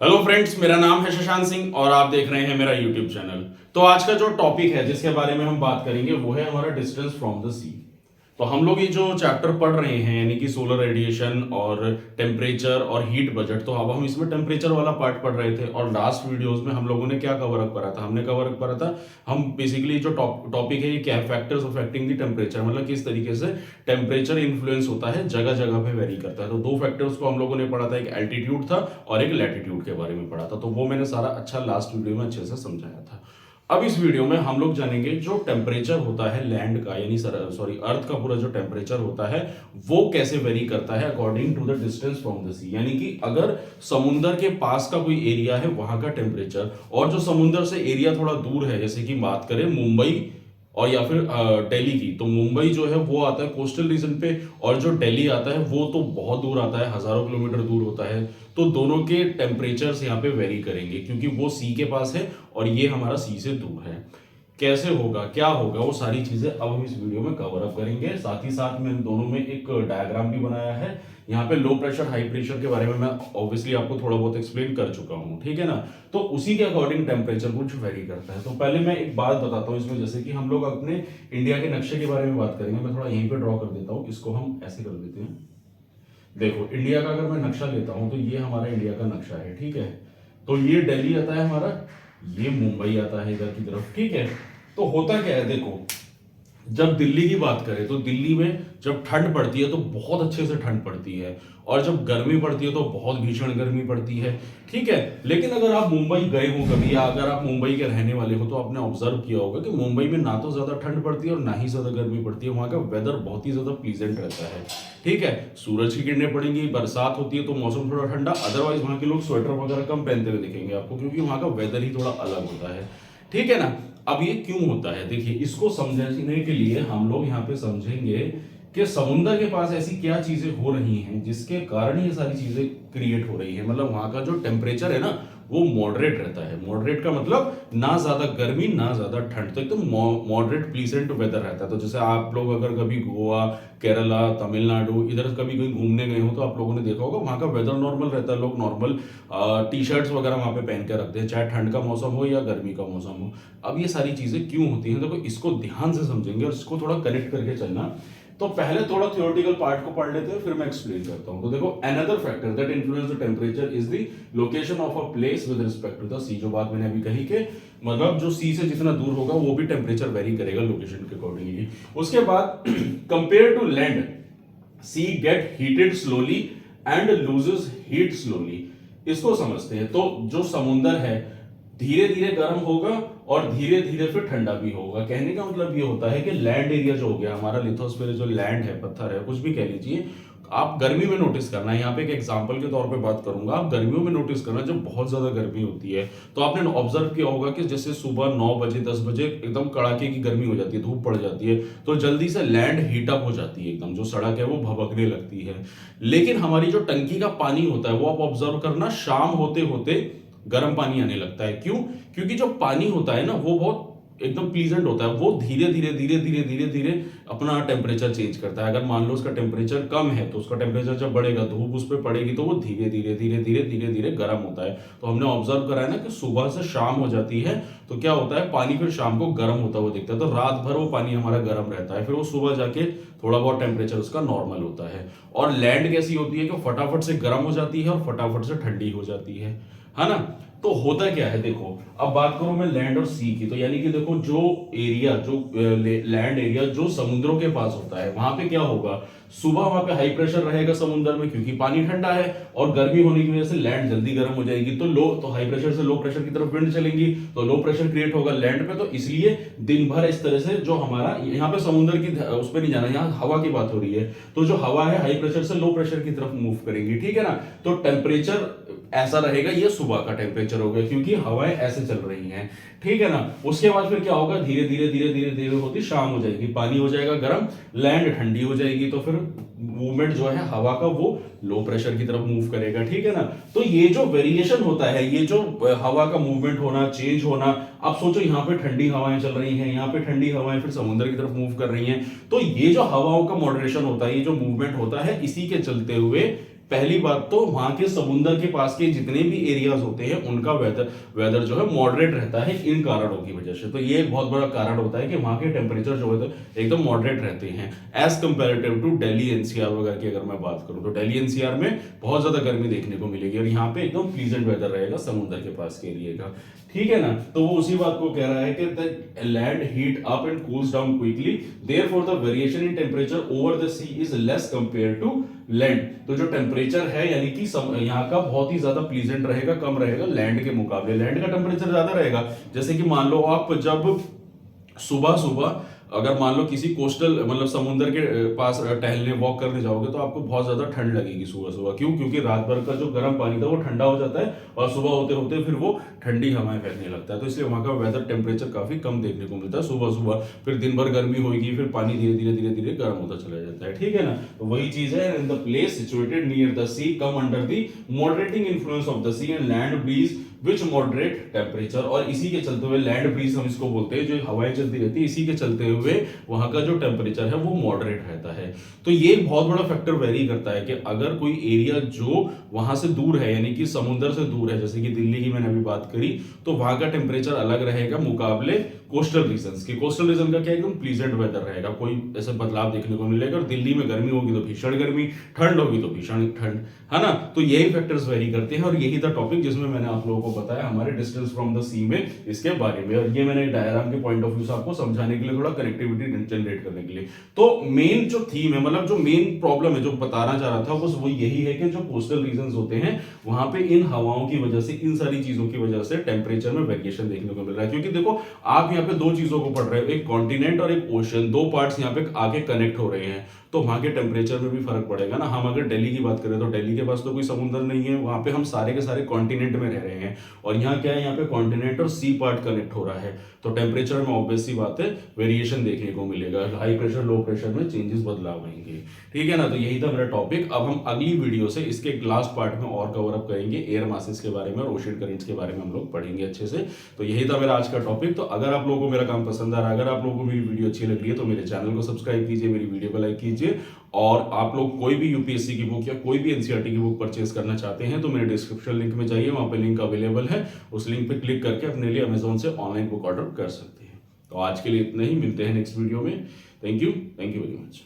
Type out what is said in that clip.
Hello friends, मेरा नाम है शशांक सिंह और आप देख रहे हैं मेरा यूट्यूब चैनल। तो आज का जो टॉपिक है जिसके बारे में हम बात करेंगे वो है हमारा डिस्टेंस फ्रॉम द सी। तो हम लोग ये जो चैप्टर पढ़ रहे हैं यानी कि सोलर रेडिएशन और टेम्परेचर और हीट बजट, तो अब हम इसमें टेम्परेचर वाला पार्ट पढ़ रहे थे। और लास्ट वीडियोस में हम लोगों ने क्या कवर अप करा था, हमने कवर अप करा था हम बेसिकली जो टॉपिक है ये क्या फैक्टर्स अफेक्टिंग द टेम्परेचर, मतलब किस तरीके से टेम्परेचर इन्फ्लुएंस होता है, जगह जगह पे वेरी करता है। तो दो फैक्टर्स को हम लोगों ने पढ़ा था, एक एल्टीट्यूड था और एक लैटिट्यूड के बारे में पढ़ा था। तो वो मैंने सारा अच्छा लास्ट वीडियो में अच्छे से समझाया था। अब इस वीडियो में हम लोग जानेंगे जो टेम्परेचर होता है लैंड का, यानी सॉरी अर्थ का पूरा जो टेम्परेचर होता है वो कैसे वेरी करता है according to the distance from the sea. यानी कि अगर समुंदर के पास का कोई एरिया है वहां का टेम्परेचर, और जो समुंदर से एरिया थोड़ा दूर है, जैसे कि बात करें मुंबई और या फिर दिल्ली की, तो मुंबई जो है वो आता है कोस्टल रीजन पे और जो दिल्ली आता है वो तो बहुत दूर आता है, हजारों किलोमीटर दूर होता है। तो दोनों के टेम्परेचर्स यहाँ पे वेरी करेंगे क्योंकि वो सी के पास है और ये हमारा सी से दूर है। कैसे होगा, क्या होगा, वो सारी चीजें अब हम इस वीडियो में कवर अप करेंगे। साथ ही साथ में दोनों में एक डायग्राम भी बनाया है। यहाँ पे लो प्रेशर हाई प्रेशर के बारे में मैं ऑब्वियसली आपको थोड़ा बहुत एक्सप्लेन कर चुका हूँ, ठीक है ना। तो उसी के अकॉर्डिंग टेम्परेचर कुछ वेरी करता है। तो पहले मैं एक बात बताता हूँ इसमें, जैसे कि हम लोग अपने इंडिया के नक्शे के बारे में बात करेंगे। मैं थोड़ा यहीं पे ड्रॉ कर देता हूँ, इसको हम ऐसे कर देते हैं। देखो इंडिया का अगर मैं नक्शा लेता हूं तो ये हमारा इंडिया का नक्शा है, ठीक है। तो ये दिल्ली आता है हमारा, ये मुंबई आता है इधर की तरफ, ठीक है। तो होता क्या है, देखो जब दिल्ली की बात करें तो दिल्ली में जब ठंड पड़ती है तो बहुत अच्छे से ठंड पड़ती है, और जब गर्मी पड़ती है तो बहुत भीषण गर्मी पड़ती है, ठीक है। लेकिन अगर आप मुंबई गए हो कभी या अगर आप मुंबई के रहने वाले हो तो आपने ऑब्जर्व किया होगा कि मुंबई में ना तो ज्यादा ठंड पड़ती है और ना ही ज्यादा गर्मी पड़ती है। वहां का वेदर बहुत ही ज्यादा प्लीजेंट रहता है, ठीक है। सूरज की किरणें पड़ेंगी, बरसात होती है तो मौसम थोड़ा ठंडा, अदरवाइज वहां के लोग स्वेटर वगैरह कम पहनते हुए दिखेंगे आपको, क्योंकि वहां का वेदर ही थोड़ा अलग होता है, ठीक है ना। अब ये क्यों होता है, देखिए इसको समझने के लिए हम लोग यहाँ पे समझेंगे कि समुंदर के पास ऐसी क्या चीजें हो रही हैं जिसके कारण ये सारी चीजें क्रिएट हो रही है। मतलब वहां का जो टेम्परेचर है ना वो मॉडरेट रहता है। मॉडरेट का मतलब ना ज्यादा गर्मी ना ज्यादा ठंड, तो एकदम मॉडरेट प्लीजेंट वेदर रहता है। तो जैसे आप लोग अगर कभी गोवा, केरला, तमिलनाडु इधर कभी कहीं घूमने गए हो तो आप लोगों ने देखा होगा वहां का वेदर नॉर्मल रहता है। लोग नॉर्मल टी शर्ट्स वगैरह वहां पे पहन के रखते हैं, चाहे ठंड का मौसम हो या गर्मी का मौसम हो। अब ये सारी चीजें क्यों होती हैं, देखो इसको ध्यान से समझेंगे और इसको थोड़ा कनेक्ट करके चलना। तो पहले थोड़ा थियोरेटिकल पार्ट को पढ़ लेते हैं, फिर मैं एक्सप्लेन करता हूं। तो देखो another factor that influence the temperature is the location of a place with respect to the sea. जो बात मैंने अभी कही कि मतलब जो सी से जितना दूर होगा वो भी टेम्परेचर वेरी करेगा लोकेशन के अकॉर्डिंगली। उसके बाद compare to land, sea get heated slowly and loses heat slowly. इसको समझते हैं। तो जो समुंदर है धीरे धीरे गर्म होगा और धीरे धीरे फिर ठंडा भी होगा। कहने का मतलब ये होता है कि लैंड एरिया जो हो गया हमारा लिथोस्फीयर, जो लैंड है, पत्थर है, कुछ भी कह लीजिए, आप गर्मी में नोटिस करना है। यहाँ पे एक एग्जांपल के तौर पे बात करूंगा, आप गर्मियों में नोटिस करना जब बहुत ज्यादा गर्मी होती है तो आपने ऑब्जर्व किया होगा कि जैसे सुबह 9 बजे 10 बजे एकदम कड़ाके की गर्मी हो जाती है, धूप पड़ जाती है, तो जल्दी से लैंड हीटअप हो जाती है, एकदम जो सड़क है वो भभकने लगती है। लेकिन हमारी जो टंकी का पानी होता है वो आप ऑब्जर्व करना, शाम होते होते गर्म पानी आने लगता है। क्यों? क्योंकि जो पानी होता है ना वो बहुत एकदम प्लीजेंट होता है, वो धीरे धीरे धीरे धीरे धीरे धीरे अपना टेम्परेचर चेंज करता है। अगर मान लो उसका टेम्परेचर कम है तो उसका टेम्परेचर जब बढ़ेगा, धूप उस पर पड़ेगी तो वो धीरे धीरे धीरे धीरे धीरे धीरे गर्म होता है। तो हमने ऑब्जर्व करा है ना कि सुबह से शाम हो जाती है तो क्या होता है, पानी फिर शाम को गर्म होता हुआ दिखता है। तो रात भर वो पानी हमारा गर्म रहता है, फिर वो सुबह जाके थोड़ा बहुत टेम्परेचर उसका नॉर्मल होता है। और लैंड कैसी होती है कि फटाफट से गर्म हो जाती है और फटाफट से ठंडी हो जाती है ना। तो होता क्या है, देखो अब बात करूं मैं लैंड और सी की, तो यानी कि देखो जो एरिया, जो लैंड एरिया जो समुद्रों के पास होता है वहां पे क्या होगा, सुबह वहां पे हाई प्रेशर रहेगा समुद्र में क्योंकि पानी ठंडा है, और गर्मी होने की वजह से लैंड जल्दी गर्म हो जाएगी। तो हाई प्रेशर से लो प्रेशर की तरफ विंड चलेंगी तो लो प्रेशर क्रिएट होगा लैंड पे। तो इसलिए दिन भर इस तरह से जो हमारा यहाँ पे समुद्र की उस पर नहीं जाना, यहाँ हवा की बात हो रही है, तो जो हवा है हाई प्रेशर से लो प्रेशर की तरफ मूव करेंगी, ठीक है ना। तो टेम्परेचर ऐसा रहेगा, ये सुबह का टेम्परेचर हो गया क्योंकि हवाएं ऐसे चल रही हैं, ठीक है ना। उसके बाद फिर क्या होगा, धीरे धीरे धीरे धीरे धीरे होती शाम हो जाएगी, पानी हो जाएगा गर्म, लैंड ठंडी हो जाएगी, तो फिर मूवमेंट जो है हवा का वो लो प्रेशर की तरफ मूव करेगा, ठीक है ना। तो ये जो वेरिएशन होता है, ये जो हवा का मूवमेंट होना, चेंज होना, आप सोचो यहाँ पे ठंडी हवाएं चल रही हैं, यहाँ पे ठंडी हवाएं फिर समुद्र की तरफ मूव कर रही हैं, तो ये जो हवाओं का मॉडरेशन होता है, ये जो मूवमेंट होता है, इसी के चलते हुए पहली बात तो वहां के समुद्र के पास के जितने भी एरियाज होते हैं उनका वेदर जो है मॉडरेट रहता है इन कारणों की वजह से। तो ये एक बहुत बड़ा कारण होता है कि वहां के टेम्परेचर जो है एकदम मॉडरेट रहते हैं as comparative to Delhi NCR वगैरह की अगर मैं बात करूं तो दिल्ली एनसीआर में बहुत ज्यादा गर्मी देखने को मिलेगी और यहाँ पे एकदम प्लीजेंट वेदर रहेगा समुद्र के पास के एरिया का। ठीक है ना, तो वो उसी बात को कह रहा है कि the land heat up and cools down quickly, therefore the variation in temperature over the sea is less compare to land. तो जो टेम्परेचर है यानी कि यहाँ का बहुत ही ज्यादा प्लीजेंट रहेगा, कम रहेगा लैंड के मुकाबले। लैंड का टेम्परेचर ज्यादा रहेगा, जैसे कि मान लो आप जब सुबह सुबह अगर मान लो किसी कोस्टल मतलब समुद्र के पास टहलने वॉक करने जाओगे तो आपको बहुत ज्यादा ठंड लगेगी सुबह सुबह। क्यों? क्योंकि रात भर का जो गर्म पानी था वो ठंडा हो जाता है और सुबह होते होते फिर वो ठंडी हवाएं बहने लगता है। तो इसलिए वहां का वेदर टेम्परेचर काफी कम देखने को मिलता है सुबह सुबह। फिर दिन भर गर्मी होगी, फिर पानी धीरे धीरे धीरे धीरे गर्म होता चला जाता है। ठीक है ना, तो वही चीज है। In the place situated near the sea come under the moderating influence of the sea and land breeze which moderate temperature. और इसी के चलते हुए लैंड ब्रीज हम इसको बोलते हैं, जो हवाएं चलती रहती है, इसी के चलते हुए वहां का जो टेम्परेचर है वो मॉडरेट रहता है। तो ये एक बहुत बड़ा फैक्टर वेरी करता है कि अगर कोई एरिया जो वहां से दूर है यानी कि समुद्र से दूर है, जैसे कि दिल्ली की मैंने अभी बात करी, तो वहां का टेम्परेचर अलग रहेगा मुकाबले कोस्टल रीजन के। कोस्टल रीजन का क्या एकदम प्लीजेंट वेदर रहेगा, कोई ऐसे बदलाव देखने को मिलेगा। और दिल्ली में गर्मी होगी तो भीषण गर्मी, ठंड होगी तो भीषण ठंड, है ना। तो यही फैक्टर्स वेरी करते हैं और यही था टॉपिक जिसमें मैंने आप लोगों को बताया हमारे डिस्टेंस फ्रॉम द सी में इसके बारे में। और ये मैंने डायग्राम के पॉइंट ऑफ व्यू से आपको समझाने के लिए, थोड़ा कनेक्टिविटी जनरेट करने के लिए। तो मेन जो थीम है, मतलब जो मेन प्रॉब्लम है जो बताना चाह रहा था, बस वो यही है कि जो कोस्टल रीजन होते हैं वहां पे इन हवाओं की वजह से, इन सारी चीजों की वजह से टेम्परेचर में वेरिएशन देखने को मिल रहा है। क्योंकि देखो आप यहाँ पे दो चीजों को पढ़ रहे हो, एक कॉन्टिनेंट और एक ओशन, दो पार्ट्स यहाँ पे आगे कनेक्ट हो रहे हैं, तो वहां के टेम्परेचर में भी फर्क पड़ेगा ना। हम अगर दिल्ली की बात करें तो दिल्ली के पास तो कोई समुद्र नहीं है, वहां पे हम सारे के सारे कॉन्टिनेंट में रह रहे हैं और यहाँ क्या है, यहाँ पे कॉन्टिनेंट और सी पार्ट कनेक्ट हो रहा है, तो टेम्परेचर में ऑब्वियस सी बात है वेरिएशन देखने को मिलेगा। हाई प्रेशर लो प्रेशर में चेंजेस बदलाव आएंगे। ठीक है ना, तो यही था मेरा टॉपिक। अब हम अगली वीडियो से इसके लास्ट पार्ट में और कवर अप करेंगे, एयर मासेस के बारे में और ओशन करंट्स के बारे में हम लोग पढ़ेंगे अच्छे से। तो यही था मेरा आज का टॉपिक। तो अगर आप लोगों को मेरा काम पसंद आ रहा है, अगर आप लोगों को मेरी वीडियो अच्छी लग रही है तो मेरे चैनल को सब्सक्राइब कीजिए, मेरी वीडियो को लाइक कीजिए। और आप लोग कोई भी यूपीएससी की बुक या कोई भी एनसीईआरटी की बुक परचेज करना चाहते हैं तो मेरे डिस्क्रिप्शन लिंक में जाइए, वहां पे लिंक अवेलेबल है, उस लिंक पे क्लिक करके अपने लिए अमेजोन से ऑनलाइन बुक ऑर्डर कर सकते हैं। तो आज के लिए इतना ही, मिलते हैं नेक्स्ट वीडियो में। Thank you very much.